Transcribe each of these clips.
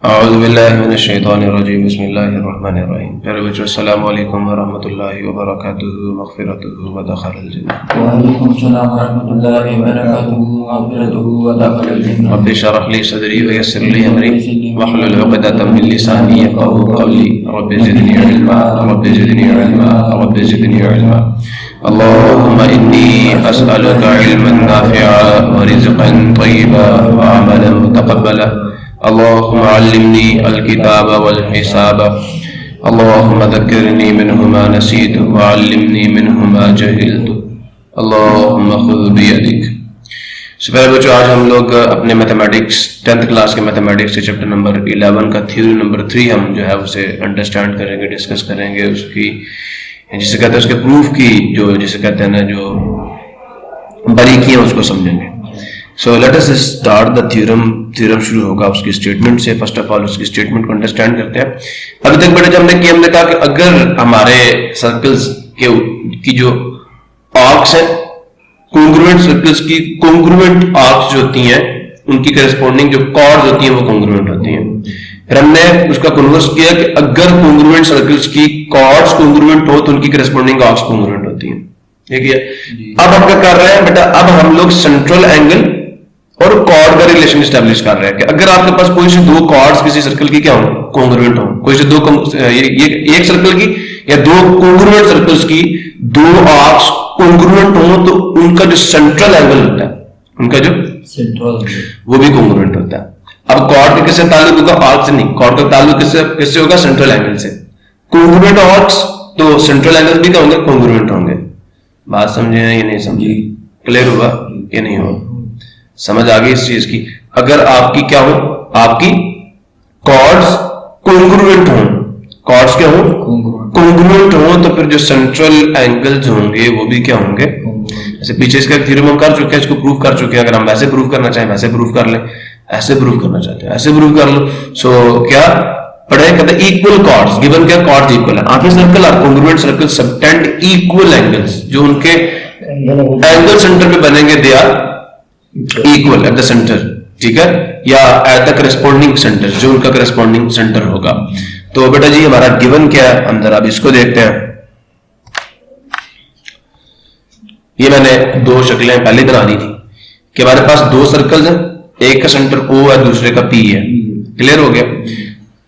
औज़ुबिल्लाहिमिनश्शैतानिर्रजीम बिस्मिल्लाहिर्रहमानिर्रहीम। प्यारे बच्चों, अस्सलामु अलैकुम वरहमतुल्लाहि वबरकातुहू मग़फ़िरतुहू व दख़लल जन्नह। वालेकुम सलाम व रहमतुल्लाहि व बरकातुहू मग़फ़िरतुहू व दख़लल जन्नह। रब्बि इश्रह ली सदरी व यस्सिर ली अमरी वहलुल उक़दतम मिन लिसानी यफ़क़हू क़ौली। Rabbi ज़िदनी इल्मा rabbi ज़िदनी इल्मा rabbi ज़िदनी इल्मा। अल्लाहुम्मा इन्नी अस्अलुका इल्मन नाफ़िअन व रिज़्क़न तय्यिबन व अमलन मुतक़ब्बलन। अल्लाहुम्मा अल्लिमनी अल-किताब वल हिसाब। अल्लाहुम्मा ज़क्किरनी मिन्हु मा नसीतु व अल्लिमनी मिन्हु मा जहिलतु। अल्लाहुम्मा खुज़ बियदिक। सुबह बच्चों, आज हम लोग अपने मैथमेटिक्स 10th क्लास के मैथमेटिक्स के चैप्टर नंबर 11 का थ्योरी नंबर 3 हम जो है उसे अंडरस्टैंड करेंगे, डिस्कस करेंगे। उसकी जिसे कहते हैं उसके प्रूफ की जो जिसे कहते हैं ना जो बारीकियां उसको समझेंगे। So let us start the theorem. Theorem शुरू होगा उसकी स्टेटमेंट से। फर्स्ट ऑफ ऑल उसकी स्टेटमेंट को अंडरस्टैंड करते हैं। अभी तक बेटा जब हमने कहा कि अगर हमारे सर्कल्स की जो आर्क्स है, कॉन्ग्रुएंट सर्कल्स की कॉन्ग्रुएंट आर्क्स जो होती हैं उनकी करस्पॉन्डिंग जो कॉर्ड्स होती हैं वो कॉन्ग्रुएंट होती हैं। फिर हमने उसका कन्वर्स किया कि अगर कॉन्ग्रुएंट सर्कल्स की कॉर्ड्स कॉन्ग्रुएंट हो तो उनकी करस्पॉन्डिंग आर्क्स कॉन्ग्रुएंट होती हैं। ठीक है। अब हम क्या कर रहे हैं बेटा, अब हम लोग सेंट्रल एंगल और कॉर्ड का रिलेशन स्टैब्लिश कर रहे हैं कि अगर आपके पास कोई से दो कॉर्ड्स किसी सर्कल की क्या हो, कॉन्ग्रुएंट हो, कोई से दो एक सर्कल की या दो कॉन्ग्रुएंट सर्कल्स की दो आर्क्स कॉन्ग्रुएंट हो तो उनका जो सेंट्रल एंगल होता है, उनका जो सेंट्रल वो भी कॉन्ग्रुएंट होता है। अब कॉर्ड का किससे ताल्लुक होगा? आर्क से नहीं। कॉर्ड का ताल्लुक किससे होगा? सेंट्रल एंगल से। कॉन्ग्रुएंट आर्क्स तो सेंट्रल एंगल भी क्या होंगे? कॉन्ग्रुएंट होंगे। बात समझे या नहीं समझी? क्लियर हुआ या नहीं हुआ? समझ आ गई इस चीज की? अगर आपकी क्या हो, आपकी कॉर्ड्स कॉन्ग्रुएंट हो, कॉर्ड्स क्या हो? कॉन्ग्रुएंट हो तो फिर जो सेंट्रल एंगल्स होंगे वो भी क्या होंगे? जैसे पीछे इसका थ्योरम हम कर चुके हैं, इसको प्रूव कर चुके हैं। अगर हम वैसे प्रूव करना चाहें वैसे प्रूव कर लें, ऐसे प्रूव करना चाहते हैं ऐसे प्रूव कर लो। सो क्या पढ़े? कहते हैं इक्वल कॉर्ड्स गिवन क्या? कॉर्ड्स इक्वल है। आपके circle are congruent circle subtend equal angles. जो उनके एंगल सेंटर पे बनेंगे they are equal at the center. ठीक है, या एट द करस्पॉन्डिंग सेंटर, जो उनका करस्पॉन्डिंग सेंटर होगा। तो बेटा जी हमारा गिवन क्या है? अंदर अब इसको देखते हैं। ये मैंने दो शक्लें पहले बना दी थी कि हमारे पास दो सर्कल्स हैं, एक का सेंटर O है दूसरे का P है। क्लियर हो गया?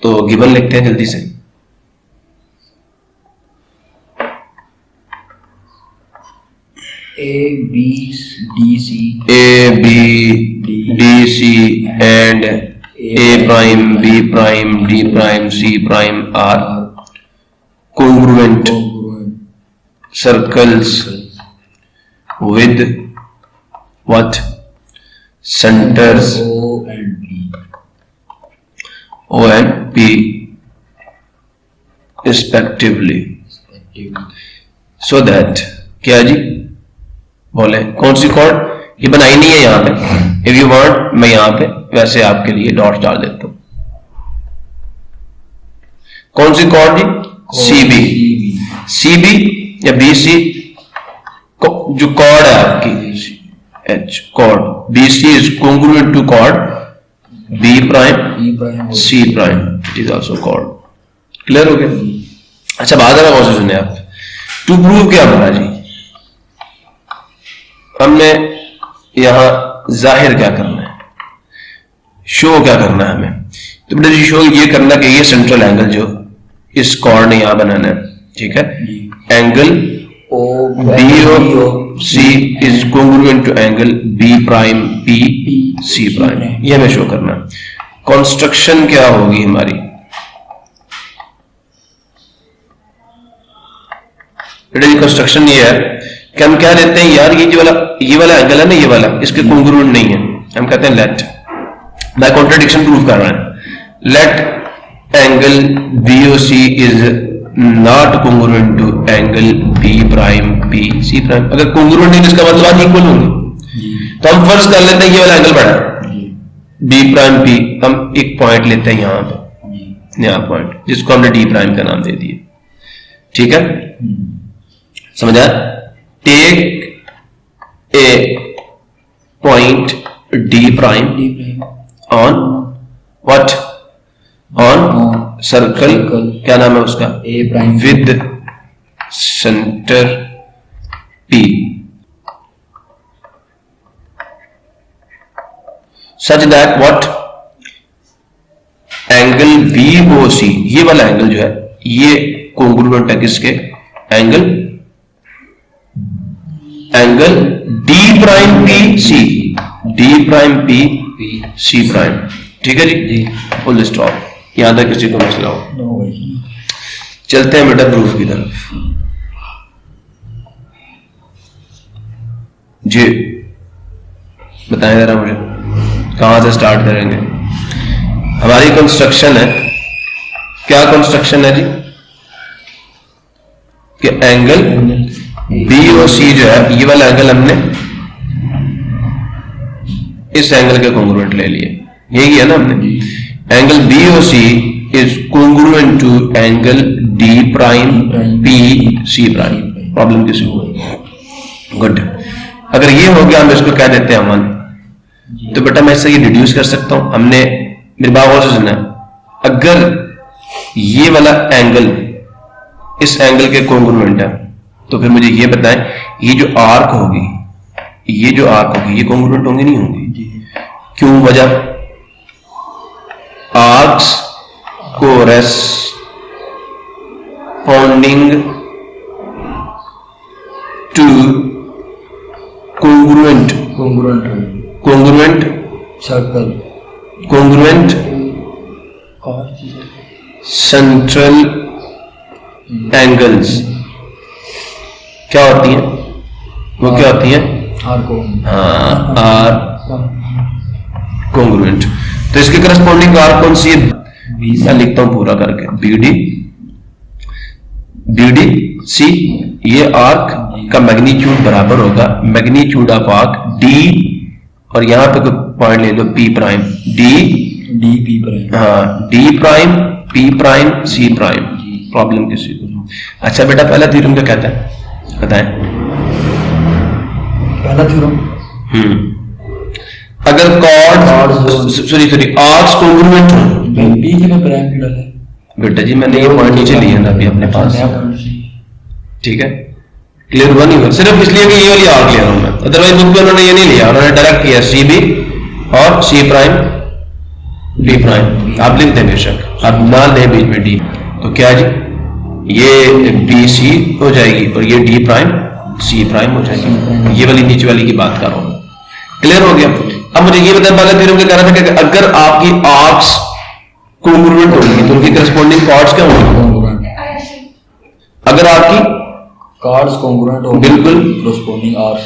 तो गिवन लिखते हैं जल्दी से। A B D C and A prime B prime D prime C prime are congruent circles with what? Centers O and P respectively, so that क्या जी बोले? कौन सी कॉर्ड? ये बनाई नहीं है यहां पे। इफ यू वांट मैं यहां पे वैसे आपके लिए डॉट डाल देता हूं। कौन सी कॉर्ड जी? CB या BC जो कॉर्ड है आपकी H chord BC is congruent to chord B prime C prime, it is also chord. Clear हो गया? अच्छा बात है कौन से सुने आप? टू प्रूव क्या हमारा जी, हमने यहां जाहिर क्या करना है, शो क्या करना है हमें? तो बेटा जी शो ये करना कि ये सेंट्रल एंगल जो इस कॉर्ड ने यहां बनाना है। ठीक है, angle BOC is congruent to angle B prime PC prime, ये हमें शो करना है। कंस्ट्रक्शन क्या होगी हमारी? बेटा जी कंस्ट्रक्शन ये है कि हम क्या लेते हैं यार, ये वाला एंगल है ना, ये वाला इसके कॉन्ग्रुएंट नहीं है। हम कहते हैं लेट, बाय कॉन्ट्रडिक्शन प्रूव कर रहे हैं, let angle BOC is not congruent to angle B prime PC prime. अगर कॉन्ग्रुएंट नहीं तो इसका मतलब इक्वल होंगे। तो हम फर्ज कर लेते हैं ये वाला एंगल बड़ा B प्राइम P, हम एक पॉइंट लेते हैं यहां पर, नया पॉइंट जिसको हमने D प्राइम का नाम दे दिया। ठीक है, समझा? Take a point D prime on what? Circle क्या नाम है उसका, A prime with centre P such that what angle BOC, ये वाला एंगल जो है ये कोंग्रुएंट है किसके, angle D prime PC, D prime PC prime. ठीक है जी, फुल स्टॉप। यहां तक किसी को मसला हो? चलते हैं बेटा प्रूफ की तरफ। जी बताएं जरा मुझे कहां से स्टार्ट करेंगे। हमारी कंस्ट्रक्शन है, क्या कंस्ट्रक्शन है जी, कि एंगल BOC जो है ये वाला एंगल हमने इस एंगल के कॉन्ग्रुएंट ले लिए, यही किया ना हमने। Angle BOC is congruent to angle D prime PC prime. Problem किसी को? गुड। अगर ये हो गया हम इसको क्या देते हैं अमन, तो बेटा मैं इससे ये डिड्यूस कर सकता हूं। हमने मेरे बात और से सुना, अगर ये वाला एंगल इस एंगल के कॉन्ग्रुएंट है तो फिर मुझे ये बताएं ये जो आर्क होगी, ये जो आर्क होगी ये कॉन्ग्रुएंट होंगी नहीं होंगी? क्यों? वजह आर्क्स कोरेस्पोंडिंग टू congruent सर्कल congruent central angles क्या होती हैं? वो क्या होती हैं? Are congruent। तो इसके करस्पॉन्डिंग आर कौन सी है? मैं लिखता हूं पूरा करके, BDC। ये आर्क का मैग्नीट्यूड बराबर होगा मैग्नीट्यूड ऑफ आर्क D, और यहां पे कोई पॉइंट ले लो P prime, D P prime, हाँ D prime P prime C prime. Problem किसी को? अच्छा बेटा पहला थ्योरम क्या कहता है बताएं? पहला थ्योरम अगर आर्क्स कॉन्ग्रुएंट हो, बेटा जी मैंने ये पॉइंट नीचे लिया ना अभी अपने पास, ठीक है क्लियर हुआ नहीं हुआ? सिर्फ इसलिए कि ये वाली आर्क ले रहा हूं मैं, अदरवाइज बुक में उन्होंने ये नहीं लिया, उन्होंने डायरेक्ट किया CB और C प्राइम D प्राइम। आप लिख दें बेशक, आप ना लें बीच में D, तो क्या जी ये BC हो जाएगी और ये D प्राइम C प्राइम हो जाएगी। ये वाली नीचे वाली की बात कर रहा हूं, क्लियर हो गया? अब मुझे ये बताया पहले थ्योरम क्या कह रहा था कि अगर आपकी आर्क्स कॉन्ग्रुएंट होंगी तो उनकी करस्पॉन्डिंग कॉर्ड्स क्या होंगी? अगर आपकी कॉर्ड्स कॉन्ग्रुएंट हो, बिल्कुल corresponding arcs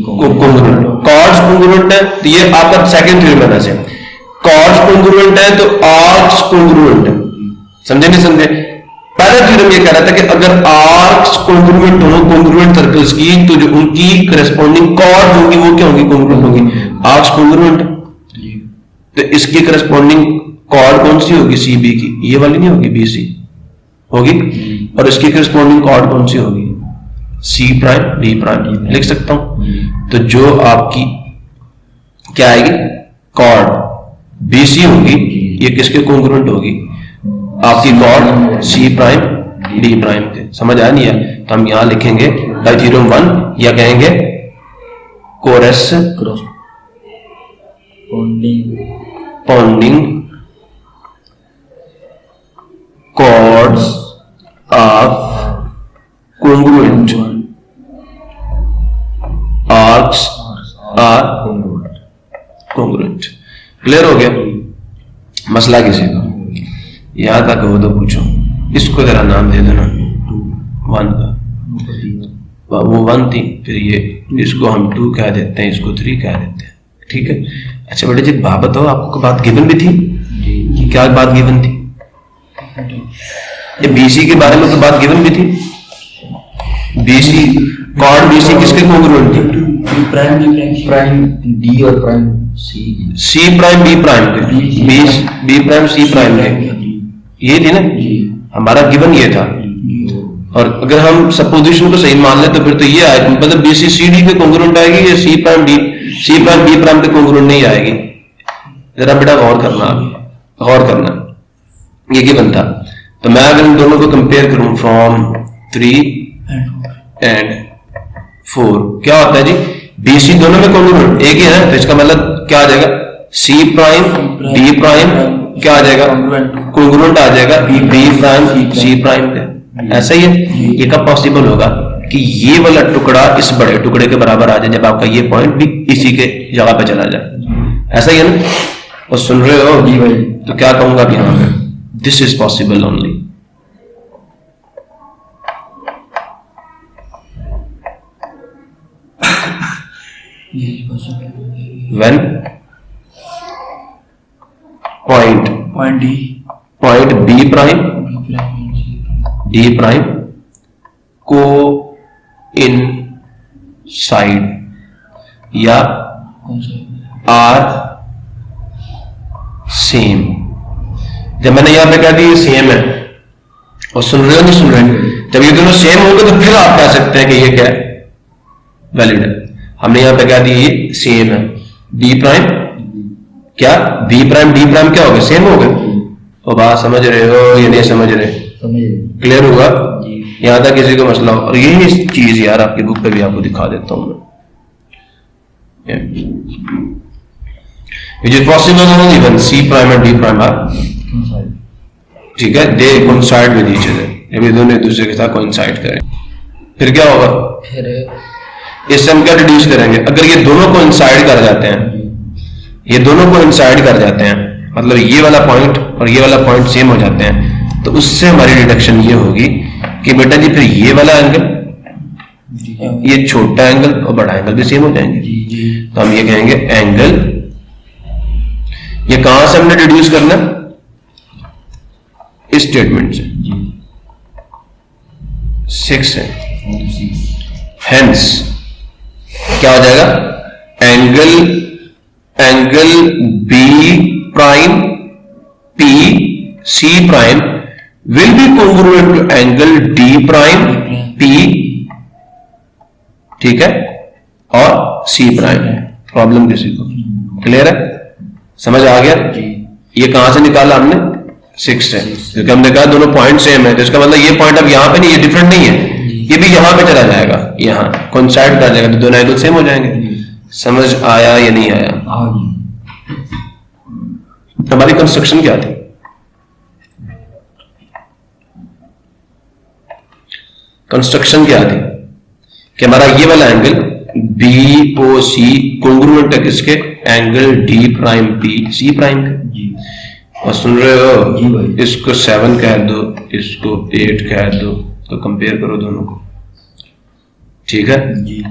congruent. Chords congruent है तो ये आपका सेकंड थ्योरम है। से कॉर्ड्स कॉन्ग्रुएंट है तो आर्क्स कॉन्ग्रुएंट है, समझे नहीं समझे? पहला थ्योरम ये कह रहा था कि अगर आर्क्स कॉन्ग्रुएंट हो कॉन्ग्रुएंट सर्कल्स की तो जो उनकी करस्पॉन्डिंग कॉर्ड्स होंगी वो क्या होंगी? कॉन्ग्रुएंट होंगी। आर्क्स कॉन्ग्रुएंट तो इसकी करस्पॉन्डिंग कॉर्ड कौन सी होगी? CB की, ये वाली नहीं होगी, BC होगी। और इसकी करस्पॉन्डिंग कॉर्ड कौन सी होगी? C prime D prime. लिख सकता हूं। तो जो आपकी क्या आएगी कॉर्ड BC होगी, ये किसके कॉन्ग्रुएंट होगी? आपकी chord C prime D prime के। समझ आया नहीं है? तो हम यहां लिखेंगे बाय थ्योरम 1 या कहेंगे corresponding chords of congruent arcs are congruent। Clear हो गया? मसला किसी को यहां तक हो तो पूछो। इसको जरा नाम दे देना 1 का, वो 1 थी, फिर ये इसको हम 2 कह देते हैं, इसको 3 कह देते हैं, ठीक है? अच्छा बेटा जी बात बताओ, आपको बात गिवन भी थी? क्या बात गिवन थी? ये BC के बारे में तो बात गिवन भी थी। BC कॉर्ड BC किसके कॉन्ग्रुएंट थी? प्राइम D और prime C prime B prime के, B प्राइम C प्राइम के, ये थी ना हमारा गिवन ये था। और अगर हम सपोजिशन को सही मान ले तो फिर तो ये आएगा, मतलब BC CD के कॉन्ग्रुएंट आएगी, ये C प्राइम B प्राइम के कॉन्ग्रुएंट नहीं आएगी। जरा बेटा गौर करना, गौर करना। ये गिवन था। तो मैं अगर इन दोनों को कंपेयर करूं फ्रॉम 3 एंड 4, क्या होता है जी, BC दोनों में कॉन्ग्रुएंट एक ही है, तो इसका मतलब क्या आ जाएगा, C प्राइम D प्राइम क्या आ जाएगा, कॉन्ग्रुएंट आ जाएगा B प्राइम C प्राइम के। ऐसा ही है। ये कब पॉसिबल होगा कि ये वाला टुकड़ा इस बड़े टुकड़े के बराबर आ जाए, जब आपका ये पॉइंट भी इसी के जगह पे चला जाए। ऐसा ही है ना, और सुन रहे हो जी भाई, तो क्या कहूंगा अब यहां पे, this is possible only when point B prime D prime coincide या are सेम। जब मैंने यहां पे कह दिया सेम है, और सुन रहे हो नहीं सुन रहे, जब ये दोनों सेम होंगे तो फिर आप कह सकते हैं कि ये क्या है, वैलिड है। हमने यहां पे कह दिया ये सेम है, B प्राइम क्या B प्राइम D प्राइम क्या हो गए, सेम हो गए। और बात समझ रहे हो या नहीं समझ रहे, क्लियर हुआ? यहां तक किसी को मसला हो? और यही चीज यार आपकी बुक पे भी आपको दिखा देता हूं मैं। Which is possible only when C prime and D prime are, ठीक है, they coincide with each other, जब ये दोनों एक दूसरे के साथ coincide करें, फिर क्या होगा, इससे हम क्या डिड्यूस करेंगे, अगर ये दोनों coincide कर जाते हैं, ये दोनों coincide कर जाते हैं, मतलब ये वाला पॉइंट और ये वाला पॉइंट सेम हो जाते हैं, तो उससे हमारी डिडक्शन ये होगी कि बेटा जी फिर ये वाला एंगल, ये छोटा एंगल और बड़ा एंगल भी सेम हो जाएंगे। तो हम ये कहेंगे एंगल, ये कहां से हमने डिड्यूस करना, इस स्टेटमेंट से 6 है, हेंस क्या हो जाएगा, angle B prime P C prime will be congruent to angle D prime P, ठीक है, और C प्राइम। प्रॉब्लम किसी को क्लियर है, समझ आ गया? ये कहां से निकाला हमने, 6 से, क्योंकि हमने कहा दोनों पॉइंट सेम है, तो इसका मतलब ये पॉइंट अब यहां पे नहीं, ये डिफरेंट नहीं है, ये भी यहां पे चला जाएगा, यहां कोइंसाइड कर जाएगा, तो दोनों एंगल सेम हो जाएंगे। समझ आया या नहीं आया? हमारी कंस्ट्रक्शन क्या थी, कंस्ट्रक्शन क्या थी कि हमारा ये वाला एंगल BOC कॉन्ग्रुएंट है किसके, angle D prime P C prime के। और सुन रहे हो, इसको 7 कह दो, इसको 8 कह दो, तो कंपेयर करो दोनों को, ठीक है,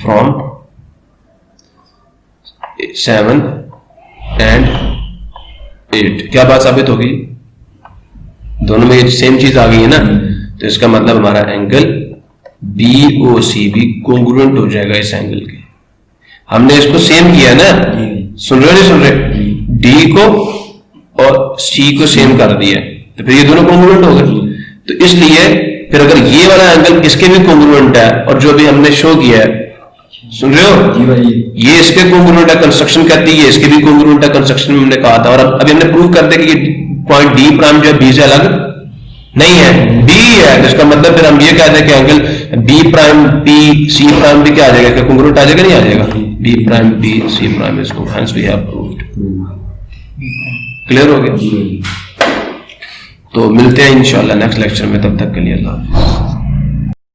फ्रॉम 7 एंड 8, क्या बात साबित होगी, दोनों में सेम चीज आ गई है ना, तो इसका मतलब हमारा एंगल BOC भी कॉन्ग्रुएंट हो जाएगा इस एंगल के। हमने इसको सेम किया ना, सुन रहे हो नहीं सुन रहे, D को और C को सेम कर दिया, तो फिर ये दोनों कॉन्ग्रुएंट हो गए। तो इसलिए फिर अगर ये वाला एंगल इसके भी कॉन्ग्रुएंट है, और जो भी हमने शो किया है, सुन रहे हो, ये इसके कॉन्ग्रुएंट है, कंस्ट्रक्शन कहती है, इसके भी कॉन्ग्रुएंट है, कंस्ट्रक्शन में हमने कहा था, और अभी हमने प्रूव कर दिया कि ये पॉइंट D प्राइम जो है B से अलग नहीं है, B है, तो इसका मतलब फिर हम ये कहते हैं कि angle B prime P C prime भी क्या आ जाएगा, कॉन्ग्रुएंट आ जाएगा, नहीं आ जाएगा, B prime P C prime, इसको hence we have proved. Clear हो गया? तो मिलते हैं इंशाल्लाह नेक्स्ट लेक्चर में, तब तक के लिए अल्लाह हाफिज़।